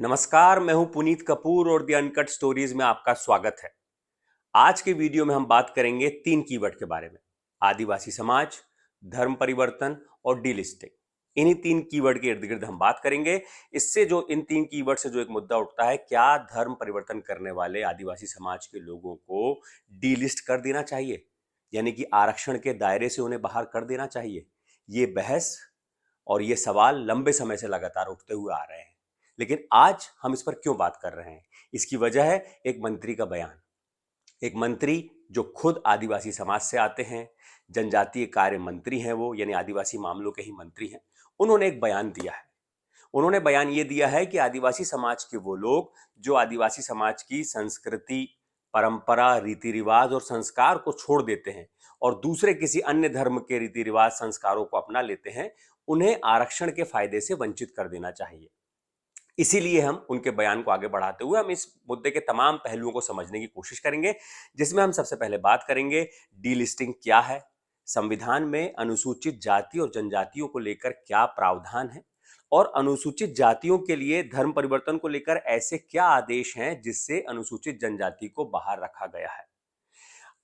नमस्कार, मैं हूं पुनीत कपूर और द अनकट स्टोरीज में आपका स्वागत है। आज के वीडियो में हम बात करेंगे 3 कीवर्ड के बारे में। आदिवासी समाज, धर्म परिवर्तन और डीलिस्टिंग। इन्हीं 3 कीवर्ड के इर्द गिर्द हम बात करेंगे। इससे जो इन 3 कीवर्ड से जो एक मुद्दा उठता है, क्या धर्म परिवर्तन करने वाले आदिवासी समाज के लोगों को डीलिस्ट कर देना चाहिए, यानी कि आरक्षण के दायरे से उन्हें बाहर कर देना चाहिए। ये बहस और ये सवाल लंबे समय से लगातार उठते हुए आ रहे हैं, लेकिन आज हम इस पर क्यों बात कर रहे हैं? इसकी वजह है एक मंत्री का बयान। एक मंत्री जो खुद आदिवासी समाज से आते हैं, जनजातीय कार्य मंत्री हैं वो, यानी आदिवासी मामलों के ही मंत्री हैं। उन्होंने एक बयान दिया है। उन्होंने बयान ये दिया है कि आदिवासी समाज के वो लोग जो आदिवासी समाज की संस्कृति, परंपरा, रीति रिवाज और संस्कार को छोड़ देते हैं और दूसरे किसी अन्य धर्म के रीति रिवाज, संस्कारों को अपना लेते हैं, उन्हें आरक्षण के फायदे से वंचित कर देना चाहिए। इसीलिए हम उनके बयान को आगे बढ़ाते हुए हम इस मुद्दे के तमाम पहलुओं को समझने की कोशिश करेंगे, जिसमें हम सबसे पहले बात करेंगे डीलिस्टिंग क्या है, संविधान में अनुसूचित जाति और जनजातियों को लेकर क्या प्रावधान है, और अनुसूचित जातियों के लिए धर्म परिवर्तन को लेकर ऐसे क्या आदेश हैं जिससे अनुसूचित जनजाति को बाहर रखा गया है।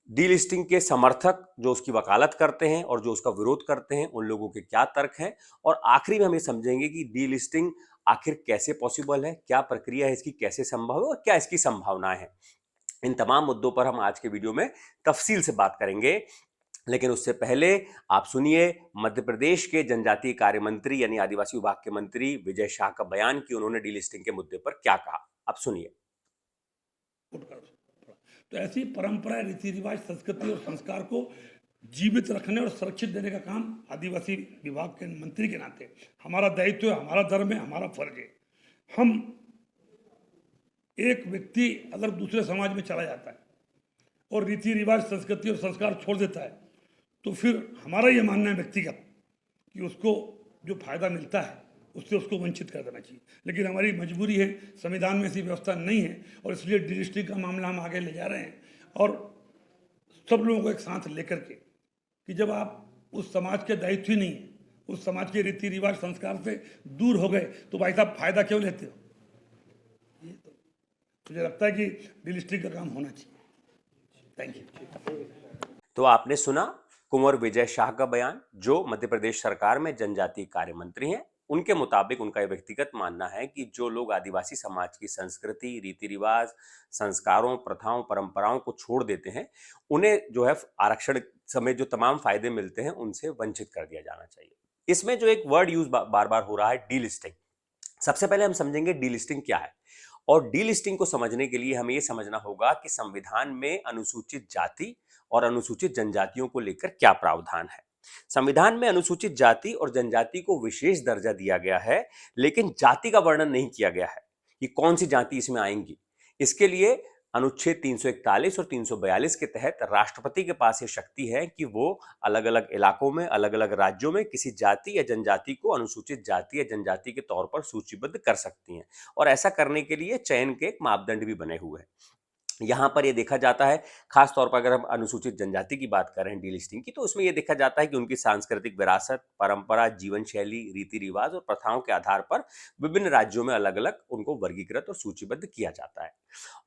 डीलिस्टिंग के समर्थक जो उसकी वकालत करते हैं और जो उसका विरोध करते हैं, उन लोगों के क्या तर्क हैं, और आखिरी में हम ये समझेंगे कि डीलिस्टिंग आखिर कैसे पॉसिबल है, क्या प्रक्रिया है इसकी, कैसे संभव है और क्या इसकी संभावनाएं हैं। इन तमाम मुद्दों पर हम आज के वीडियो में तफसील से बात करेंगे, लेकिन उससे पहले आप सुनिए मध्य प्रदेश के जनजातीय कार्य मंत्री यानी आदिवासी विभाग के मंत्री विजय शाह का बयान कि उन्होंने डीलिस्टिंग के मुद्दे पर क्या कहा। आप सुनिए। तो ऐसी परंपरा, रीति रिवाज, संस्कृति और संस्कार को जीवित रखने और सुरक्षित देने का काम आदिवासी विभाग के मंत्री के नाते हमारा दायित्व है, हमारा धर्म है, हमारा फर्ज है। हम एक व्यक्ति अगर दूसरे समाज में चला जाता है और रीति रिवाज, संस्कृति और संस्कार छोड़ देता है, तो फिर हमारा ये मानना है व्यक्तिगत कि उसको जो फायदा मिलता है उससे उसको वंचित कर देना चाहिए। लेकिन हमारी मजबूरी है, संविधान में ऐसी व्यवस्था नहीं है और इसलिए डिस्ट्रिक्ट का मामला हम आगे ले जा रहे हैं। और सब लोगों को एक साथ लेकर के कि जब आप उस समाज के दायित्व ही नहीं है, उस समाज के रीति रिवाज, संस्कार से दूर हो गए, तो भाई साहब फायदा क्यों लेते हो? ये तो मुझे लगता है कि डिस्ट्रिक्ट का काम होना चाहिए। Thank you. तो आपने सुना कुंवर विजय शाह का बयान, जो मध्य प्रदेश सरकार में जनजातीय कार्य मंत्री हैं। उनके मुताबिक उनका यह व्यक्तिगत मानना है कि जो लोग आदिवासी समाज की संस्कृति, रीति रिवाज, संस्कारों, प्रथाओं, परंपराओं को छोड़ देते हैं, उन्हें जो है आरक्षण समय जो तमाम फायदे मिलते हैं उनसे वंचित कर दिया जाना चाहिए। इसमें जो एक वर्ड यूज बार बार हो रहा है, डीलिस्टिंग। सबसे पहले हम समझेंगे डीलिस्टिंग क्या है, और डीलिस्टिंग को समझने के लिए हमें यह समझना होगा कि संविधान में अनुसूचित जाति और अनुसूचित जनजातियों को लेकर क्या प्रावधान है। संविधान में अनुसूचित जाति और जनजाति को विशेष दर्जा दिया गया है, लेकिन जाति का वर्णन नहीं किया गया है कि कौन सी जाति इसमें आएंगी। इसके लिए अनुच्छेद 341 और 342 के तहत राष्ट्रपति के पास ये शक्ति है कि वो अलग अलग इलाकों में, अलग अलग राज्यों में किसी जाति या जनजाति को अनुसूचित जाति या जनजाति के तौर पर सूचीबद्ध कर सकती हैं, और ऐसा करने के लिए चयन के एक मापदंड भी बने हुए हैं। यहाँ पर ये देखा जाता है, खास तौर पर अगर हम अनुसूचित जनजाति की बात कर रहे हैं डीलिस्टिंग की, तो उसमें ये देखा जाता है कि उनकी सांस्कृतिक विरासत, परंपरा, जीवन शैली, रीति रिवाज और प्रथाओं के आधार पर विभिन्न राज्यों में अलग अलग उनको वर्गीकृत और सूचीबद्ध किया जाता है।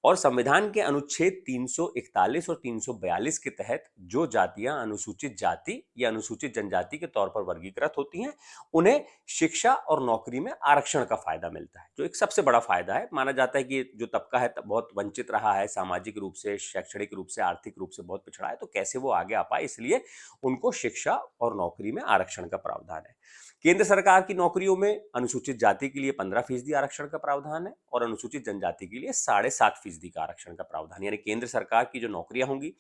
और संविधान के अनुच्छेद 341 और 342 के तहत जो जातियां अनुसूचित जाति या अनुसूचित जनजाति के तौर पर वर्गीकृत होती हैं, उन्हें शिक्षा और नौकरी में आरक्षण का फायदा मिलता है, जो एक सबसे बड़ा फायदा है। माना जाता है कि जो तबका है बहुत वंचित रहा है, सामाजिक रूप से, शैक्षणिक रूप से, आर्थिक रूप से बहुत पिछड़ा है, तो कैसे वो आगे आ पाए, इसलिए उनको शिक्षा और नौकरी में आरक्षण का प्रावधान है। केंद्र सरकार की नौकरियों में अनुसूचित जाति के लिए 15% आरक्षण का प्रावधान है और अनुसूचित जनजाति के लिए 7.5% का आरक्षण का प्रावधान। यानी केंद्र सरकार की जो नौकरियां होंगी,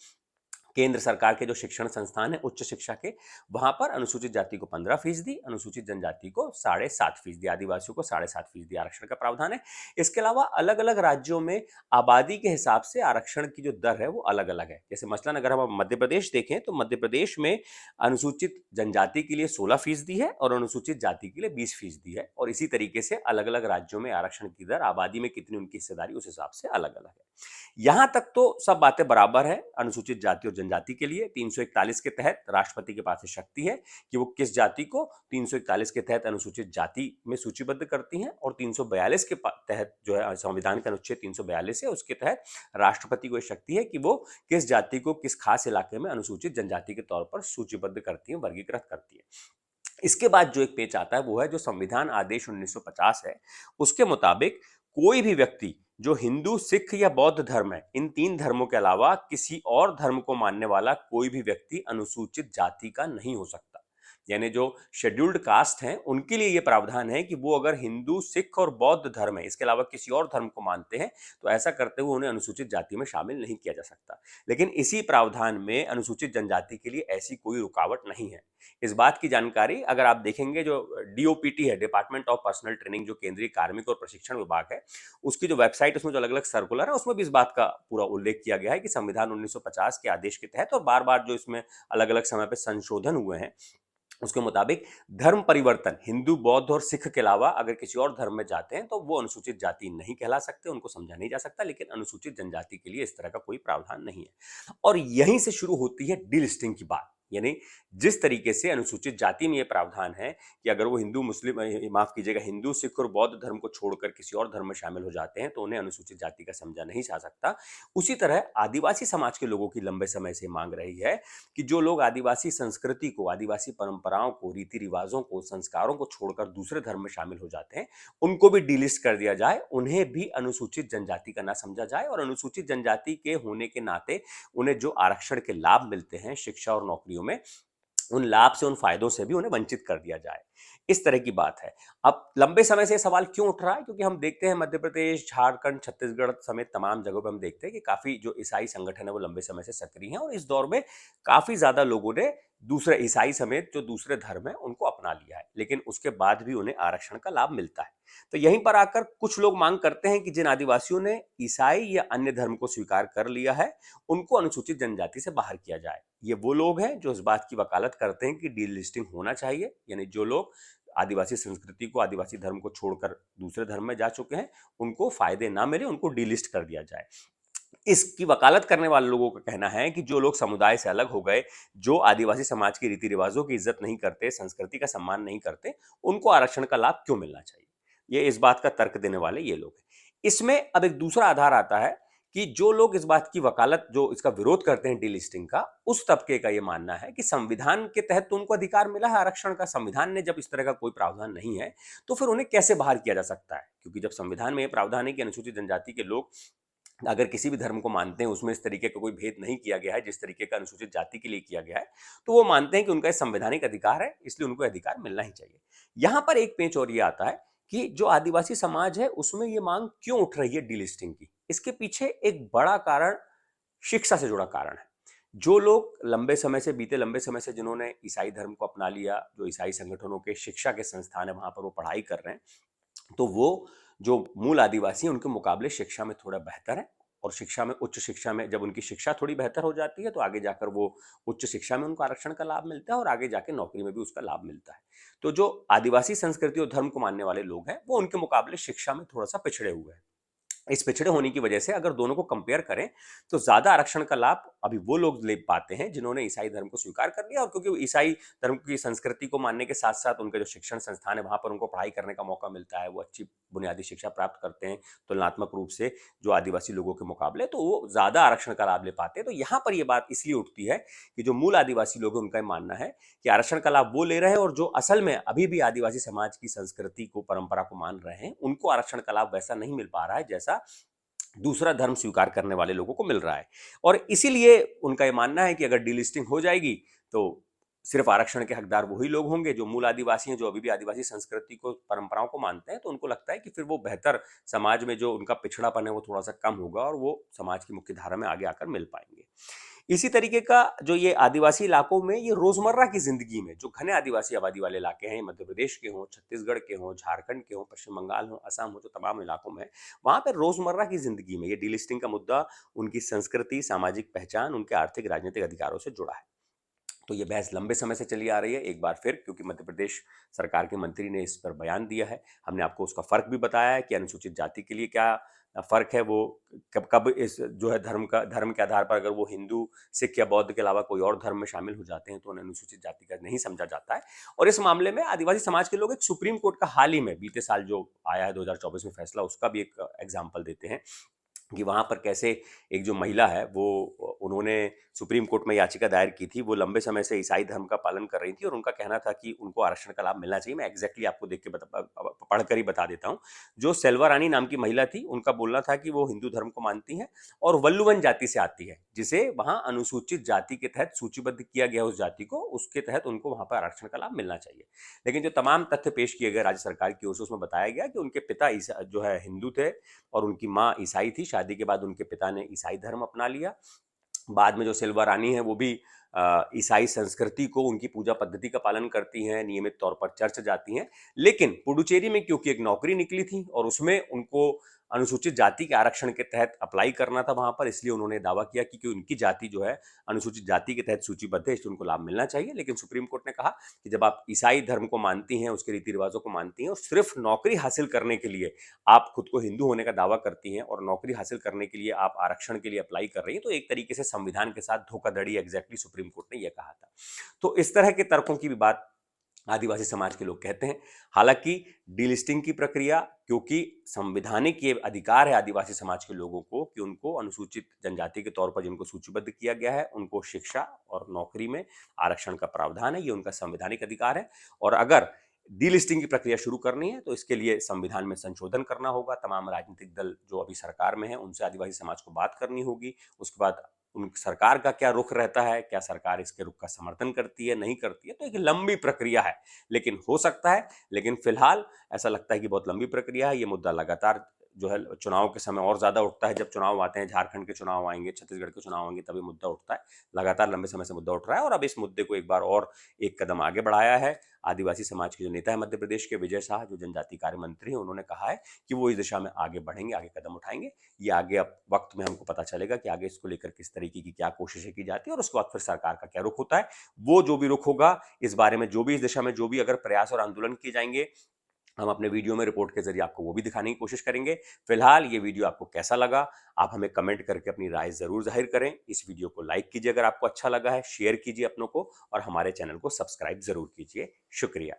केंद्र सरकार के जो शिक्षण संस्थान है उच्च शिक्षा के, वहां पर अनुसूचित जाति को 15%, अनुसूचित जनजाति को 7.5%, आदिवासियों को 7.5% आरक्षण का प्रावधान है। इसके अलावा अलग अलग राज्यों में आबादी के हिसाब से आरक्षण की जो दर है वो अलग अलग है। जैसे मसलन अगर हम मध्य प्रदेश देखें, तो मध्य प्रदेश में अनुसूचित जनजाति के लिए 16% है और अनुसूचित जाति के लिए 20% है, और इसी तरीके से अलग अलग राज्यों में आरक्षण की दर, आबादी में कितनी उनकी हिस्सेदारी, उस हिसाब से अलग अलग है। यहां तक तो सब बातें बराबर है, अनुसूचित जाति और जनजाति के लिए 341 के तहत राष्ट्रपति के पास शक्ति है कि वो किस जाति को 341 के तहत अनुसूचित जाति में सूचीबद्ध करती हैं, और 342 के तहत जो है संविधान का अनुच्छेद 342 है उसके तहत राष्ट्रपति को शक्ति है कि वो किस जाति को किस खास इलाके में अनुसूचित जनजाति के तौर पर सूचीबद्ध करती है, वर्गीकृत करती है। इसके बाद जो एक पेच आता है वो है जो संविधान आदेश 1950 है, उसके मुताबिक कोई भी व्यक्ति जो हिंदू, सिख या बौद्ध धर्म है, इन 3 धर्मों के अलावा किसी और धर्म को मानने वाला कोई भी व्यक्ति अनुसूचित जाति का नहीं हो सकता। यानी जो शेड्यूल्ड कास्ट हैं उनके लिए यह प्रावधान है कि वो अगर हिंदू, सिख और बौद्ध धर्म है, इसके अलावा किसी और धर्म को मानते हैं तो ऐसा करते हुए उन्हें अनुसूचित जाति में शामिल नहीं किया जा सकता। लेकिन इसी प्रावधान में अनुसूचित जनजाति के लिए ऐसी कोई रुकावट नहीं है। इस बात की जानकारी अगर आप देखेंगे, जो डीओपीटी है, डिपार्टमेंट ऑफ पर्सनल ट्रेनिंग, जो केंद्रीय कार्मिक और प्रशिक्षण विभाग है, उसकी जो वेबसाइट, उसमें जो अलग अलग सर्कुलर है उसमें भी इस बात का पूरा उल्लेख किया गया है कि संविधान 1950 के आदेश के तहत और बार बार जो इसमें अलग अलग समय पर संशोधन हुए हैं उसके मुताबिक धर्म परिवर्तन हिंदू, बौद्ध और सिख के अलावा अगर किसी और धर्म में जाते हैं तो वो अनुसूचित जाति नहीं कहला सकते, उनको समझा नहीं जा सकता। लेकिन अनुसूचित जनजाति के लिए इस तरह का कोई प्रावधान नहीं है। और यहीं से शुरू होती है डीलिस्टिंग की बात। यानी जिस तरीके से अनुसूचित जाति में यह प्रावधान है कि अगर वो हिंदू, मुस्लिम, माफ कीजिएगा, हिंदू, सिख और बौद्ध धर्म को छोड़कर किसी और धर्म में शामिल हो जाते हैं तो उन्हें अनुसूचित जाति का समझा नहीं जा सकता। उसी तरह आदिवासी समाज के लोगों की लंबे समय से मांग रही है कि जो लोग आदिवासी संस्कृति को, आदिवासी परंपराओं को, रीति रिवाजों को, संस्कारों को छोड़कर दूसरे धर्म में शामिल हो जाते हैं, उनको भी डीलिस्ट कर दिया जाए, उन्हें भी अनुसूचित जनजाति का ना समझा जाए और अनुसूचित जनजाति के होने के नाते उन्हें जो आरक्षण के लाभ मिलते हैं शिक्षा और नौकरियों में, उन लाभ से, उन फायदों से भी उन्हें वंचित कर दिया जाए। इस तरह की बात है। अब लंबे समय से सवाल क्यों उठ रहा है? क्योंकि हम देखते हैं मध्य प्रदेश, झारखंड, छत्तीसगढ़ समेत तमाम जगहों पर हम देखते हैं कि काफी जो ईसाई संगठन है वो लंबे समय से सक्रिय हैं और इस दौर में काफी ज्यादा लोगों ने दूसरे ईसाई समेत जो दूसरे धर्म है उनको अपना लिया है, लेकिन उसके बाद भी उन्हें आरक्षण का लाभ मिलता है। तो यहीं पर आकर कुछ लोग मांग करते हैं कि जिन आदिवासियों ने ईसाई या अन्य धर्म को स्वीकार कर लिया है उनको अनुसूचित जनजाति से बाहर किया जाए। ये वो लोग हैं जो इस बात की वकालत करते हैं कि डीलिस्टिंग होना चाहिए, यानी जो लोग आदिवासी संस्कृति को, आदिवासी धर्म को छोड़कर दूसरे धर्म में जा चुके हैं उनको फायदे ना मिले, उनको डीलिस्ट कर दिया जाए। इसकी वकालत करने वाले लोगों का कहना है कि जो लोग समुदाय से अलग हो गए, जो आदिवासी समाज के रीति रिवाजों की इज्जत नहीं करते, संस्कृति का सम्मान नहीं करते, उनको आरक्षण का लाभ क्यों मिलना चाहिए? ये इस बात का तर्क देने वाले ये लोग हैं। इसमें अब एक दूसरा आधार आता है कि जो लोग इस बात की वकालत, जो इसका विरोध करते हैं डीलिस्टिंग का, उस तबके का ये मानना है कि संविधान के तहत तो उनको अधिकार मिला है आरक्षण का। संविधान ने जब इस तरह का कोई प्रावधान नहीं है तो फिर उन्हें कैसे बाहर किया जा सकता है? क्योंकि जब संविधान में यह प्रावधान है कि अनुसूचित जनजाति के लोग अगर किसी भी धर्म को मानते हैं, उसमें इस तरीके का कोई भेद नहीं किया गया है जिस तरीके का अनुसूचित जाति के लिए किया गया है, तो वो मानते हैं कि उनका संवैधानिक अधिकार है, इसलिए उनको अधिकार मिलना ही चाहिए। यहां पर एक पेंच और ये आता है कि जो आदिवासी समाज है उसमें ये मांग क्यों उठ रही है डीलिस्टिंग की? इसके पीछे एक बड़ा कारण शिक्षा से जुड़ा कारण है। जो लोग बीते लंबे समय से जिन्होंने ईसाई धर्म को अपना लिया, जो ईसाई संगठनों के शिक्षा के संस्थान है वहां पर वो पढ़ाई कर रहे हैं, तो वो जो मूल आदिवासी हैं उनके मुकाबले शिक्षा में थोड़ा बेहतर है और शिक्षा में, उच्च शिक्षा में जब उनकी शिक्षा थोड़ी बेहतर हो जाती है तो आगे जाकर वो उच्च शिक्षा में उनको आरक्षण का लाभ मिलता है और आगे जाकर नौकरी में भी उसका लाभ मिलता है। तो जो आदिवासी संस्कृति और धर्म को मानने वाले लोग हैं वो उनके मुकाबले शिक्षा में थोड़ा सा पिछड़े हुए हैं। इस पिछड़े होने की वजह से अगर दोनों को कंपेयर करें तो ज्यादा आरक्षण का लाभ अभी वो लोग ले पाते हैं जिन्होंने ईसाई धर्म को स्वीकार कर लिया, और क्योंकि ईसाई धर्म की संस्कृति को मानने के साथ साथ उनके जो शिक्षण संस्थान है वहां पर उनको पढ़ाई करने का मौका मिलता है, वो अच्छी बुनियादी शिक्षा प्राप्त करते हैं तुलनात्मक रूप से जो आदिवासी लोगों के मुकाबले, तो वो ज्यादा आरक्षण का लाभ ले पाते हैं। तो यहाँ पर ये बात इसलिए उठती है कि जो मूल आदिवासी लोग हैं उनका मानना है कि आरक्षण का लाभ वो ले रहे हैं और जो असल में अभी भी आदिवासी समाज की संस्कृति को, परंपरा को मान रहे हैं, उनको आरक्षण का लाभ वैसा नहीं मिल पा रहा है जैसा दूसरा धर्म स्वीकार करने वाले लोगों को मिल रहा है। और इसीलिए उनका यह मानना है कि अगर डीलिस्टिंग हो जाएगी तो सिर्फ आरक्षण के हकदार वही लोग होंगे जो मूल आदिवासी हैं, जो अभी भी आदिवासी संस्कृति को, परंपराओं को मानते हैं। तो उनको लगता है कि फिर वो बेहतर समाज में जो उनका पिछड़ापन है वो थोड़ा सा कम होगा और वो समाज की मुख्य धारा में आगे आकर मिल पाएंगे। इसी तरीके का जो ये आदिवासी इलाकों में, ये रोजमर्रा की जिंदगी में जो घने आदिवासी आबादी वाले इलाके हैं, मध्य प्रदेश के हों, छत्तीसगढ़ के हों, झारखंड के हों, पश्चिम बंगाल हो, असम हो, जो तमाम इलाकों में, वहां पर रोजमर्रा की जिंदगी में ये डीलिस्टिंग का मुद्दा उनकी संस्कृति, सामाजिक पहचान, उनके आर्थिक राजनीतिक अधिकारों से जुड़ा है। तो ये बहस लंबे समय से चली आ रही है। एक बार फिर क्योंकि मध्य प्रदेश सरकार के मंत्री ने इस पर बयान दिया है, हमने आपको उसका फ़र्क भी बताया है कि अनुसूचित जाति के लिए क्या फ़र्क है, वो कब कब इस जो है धर्म के आधार पर अगर वो हिंदू, सिख या बौद्ध के अलावा कोई और धर्म में शामिल हो जाते हैं तो उन्हें अनुसूचित जाति का नहीं समझा जाता है। और इस मामले में आदिवासी समाज के लोग एक सुप्रीम कोर्ट का हाल ही में बीते साल जो आया है 2024 में फैसला, उसका भी एक एग्जाम्पल देते हैं कि वहाँ पर कैसे एक जो महिला है वो उन्होंने सुप्रीम कोर्ट में याचिका दायर की थी। वो लंबे समय से ईसाई धर्म का पालन कर रही थी और उनका कहना था कि उनको आरक्षण का लाभ मिलना चाहिए। मैं एग्जैक्टली आपको देख के पढ़कर ही बता देता हूँ। जो सेल्वा रानी नाम की महिला थी, उनका बोलना था कि वो हिंदू धर्म को मानती हैं और वल्लुवन जाति से आती है, जिसे वहाँ अनुसूचित जाति के तहत सूचीबद्ध किया गया उस जाति को, उसके तहत उनको वहाँ पर आरक्षण का लाभ मिलना चाहिए। लेकिन जो तमाम तथ्य पेश किए गए राज्य सरकार की ओर से, उसमें बताया गया कि उनके पिता जो है हिंदू थे और उनकी माँ ईसाई थी। शादी के बाद उनके पिता ने ईसाई धर्म अपना लिया। बाद में जो सिल्वा रानी है वो भी ईसाई संस्कृति को, उनकी पूजा पद्धति का पालन करती हैं, नियमित तौर पर चर्च जाती हैं। लेकिन पुडुचेरी में क्योंकि एक नौकरी निकली थी और उसमें उनको अनुसूचित जाति के आरक्षण के तहत अप्लाई करना था वहां पर, इसलिए उन्होंने दावा किया कि उनकी जाति जो है अनुसूचित जाति के तहत सूचीबद्ध है, इसलिए उनको लाभ मिलना चाहिए। लेकिन सुप्रीम कोर्ट ने कहा कि जब आप ईसाई धर्म को मानती हैं, उसके रीति रिवाजों को मानती हैं और सिर्फ नौकरी हासिल करने के लिए आप खुद को हिंदू होने का दावा करती हैं और नौकरी हासिल करने के लिए आप आरक्षण के लिए अप्लाई कर रही हैं, तो एक तरीके से संविधान के साथ धोखाधड़ी, एग्जैक्टली सुप्रीम कोर्ट ने यह कहा था। तो इस तरह के तर्कों की भी बात आदिवासी समाज के लोग कहते हैं। हालांकि डीलिस्टिंग की प्रक्रिया, क्योंकि संवैधानिक ये अधिकार है आदिवासी समाज के लोगों को कि उनको अनुसूचित जनजाति के तौर पर जिनको सूचीबद्ध किया गया है, उनको शिक्षा और नौकरी में आरक्षण का प्रावधान है, ये उनका संवैधानिक अधिकार है। और अगर डीलिस्टिंग की प्रक्रिया शुरू करनी है तो इसके लिए संविधान में संशोधन करना होगा। तमाम राजनीतिक दल जो अभी सरकार में है उनसे आदिवासी समाज को बात करनी होगी। उसके बाद उन सरकार का क्या रुख रहता है, क्या सरकार इसके रुख का समर्थन करती है, नहीं करती है, तो एक लंबी प्रक्रिया है, लेकिन हो सकता है। लेकिन फिलहाल ऐसा लगता है कि बहुत लंबी प्रक्रिया है। ये मुद्दा लगातार जो है चुनाव के समय और ज्यादा उठता है। जब चुनाव आते हैं, झारखंड के चुनाव आएंगे, छत्तीसगढ़ के चुनाव आएंगे, तभी मुद्दा उठता है। लगातार लंबे समय से मुद्दा उठ रहा है और अब इस मुद्दे को एक बार और एक कदम आगे बढ़ाया है। आदिवासी समाज के जो नेता है मध्य प्रदेश के, विजय शाह, जो जनजातीय कार्य मंत्री हैं, उन्होंने कहा है कि वो इस दिशा में आगे बढ़ेंगे, आगे कदम उठाएंगे। ये आगे अब वक्त में हमको पता चलेगा कि आगे इसको लेकर किस तरीके की क्या कोशिशें की जाती है और उसके बाद फिर सरकार का क्या रुख होता है। वो जो भी रुख होगा, इस बारे में जो भी इस दिशा में जो भी अगर प्रयास और आंदोलन किए जाएंगे, हम अपने वीडियो में रिपोर्ट के जरिए आपको वो भी दिखाने की कोशिश करेंगे। फिलहाल ये वीडियो आपको कैसा लगा, आप हमें कमेंट करके अपनी राय जरूर जाहिर करें। इस वीडियो को लाइक कीजिए अगर आपको अच्छा लगा है, शेयर कीजिए अपनों को और हमारे चैनल को सब्सक्राइब जरूर कीजिए। शुक्रिया।